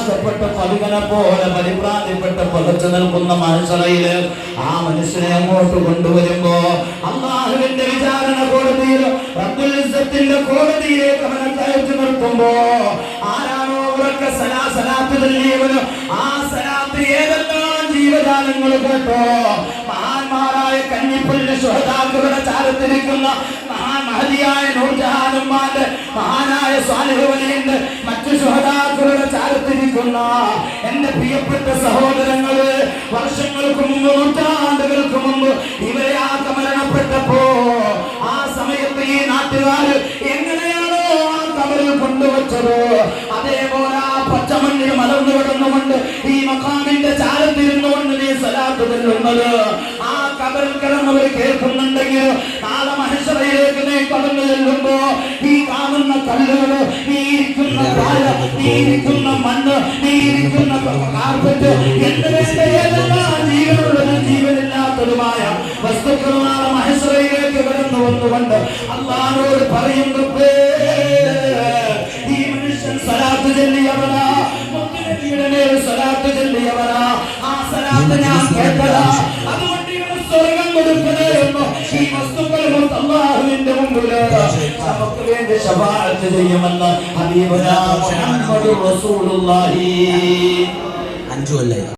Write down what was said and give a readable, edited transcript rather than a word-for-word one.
പ്രയാസപ്പെട്ട പതുകനെ പോലെ പരിഭ്രാന്തിപ്പെട്ട് പകച്ചു നിൽക്കുന്ന മനുഷ്യരയില് ആ മനുഷ്യനെ അങ്ങോട്ട് കൊണ്ടുവരുമ്പോ അല്ലാഹുവിന്റെ വിചാരണ കോടതിയിൽ റബ്ബുൽ ഇസ്സത്തിന്റെ കോടതിയിലേക്ക് അവനെ കയറ്റി നിർത്തുമ്പോ ആരാണോ അവർക്ക് സലാത്ത് ചൊല്ലിയവന് ആ സലാത്ത് ഏതെല്ലാം ജീവജാലങ്ങൾ കേട്ടോ മഹാന്മാരായ കന്നിപ്പുല്ല് ശുഹദാക്കളുടെ ചാരത്തിരിക്കുന്ന മഹദിയായ നൂർജഹാനുമാന്റെ മഹാനായ സ്വാലിഹ് വലിയുണ്ട് മറ്റു ശുഹദാക്കളുടെ ചാരത്തിരിക്കുന്ന എന്റെ പ്രിയപ്പെട്ട സഹോദരങ്ങള് വർഷങ്ങൾക്ക് മുമ്പ് നൂറ്റാണ്ടുകൾക്ക് മുമ്പ് ഇവരെ മരണപ്പെട്ടപ്പോ ആ സമയത്ത് ഈ നാട്ടുകാര് എങ്ങനെയാണോ ആ കബറിൽ കൊണ്ടുവച്ചത് അതേപോലെ ആ പച്ചമണ്ണിൽ മലർന്നു കിടന്നുകൊണ്ട് ഈ മഖാമിന്റെ ചാരത്തിരുന്നുകൊണ്ട് നീ സലാത്ത് ചൊല്ലുന്നത് ആ കബറിൽ കിടന്നവർ കേൾക്കുന്നുണ്ടെങ്കിൽ നാളെ മനുഷ്യരയിലേക്ക് നീ കടന്നു ചെല്ലുമ്പോ ഈ കാണുന്ന കല്ലുകള് നീ ഇരിക്കുന്ന പായ നീ ഇരിക്കുന്ന മണ്ണ് നീ ഇരിക്കുന്ന കാർപ്പറ്റ് എന്തിന്റെ ഏതെല്ലാം ജീവനുള്ളതും ജീവനില്ലാത്തതുമായ വസ്തുക്കൾ നാളെ മനുഷ്യരയിലേക്ക് കടന്നു വന്നുകൊണ്ട് അല്ലാഹുവോട് പറയുന്നു ഈ മനുഷ്യൻ സലാത്ത് ചൊല്ലിയവനാ മുത്തുനബിയുടെ മേൽ സലാത്ത് ചൊല്ലിയവനാ ആ സലാത്ത് ഞാൻ കേട്ടതാ അതുകൊണ്ട് ഇവന് സ്വർഗം കൊടുക്കണേ എന്ന് ഈ വസ്തുക്കൾ അല്ലാഹുവിന്റെ മുമ്പിൽ നമുക്ക് വേണ്ടി ശഫാഅത്ത് ചെയ്യുമെന്ന് ഹബീബുനാ മുഹമ്മദുർ റസൂലുള്ളാഹി 5 കൊല്ലം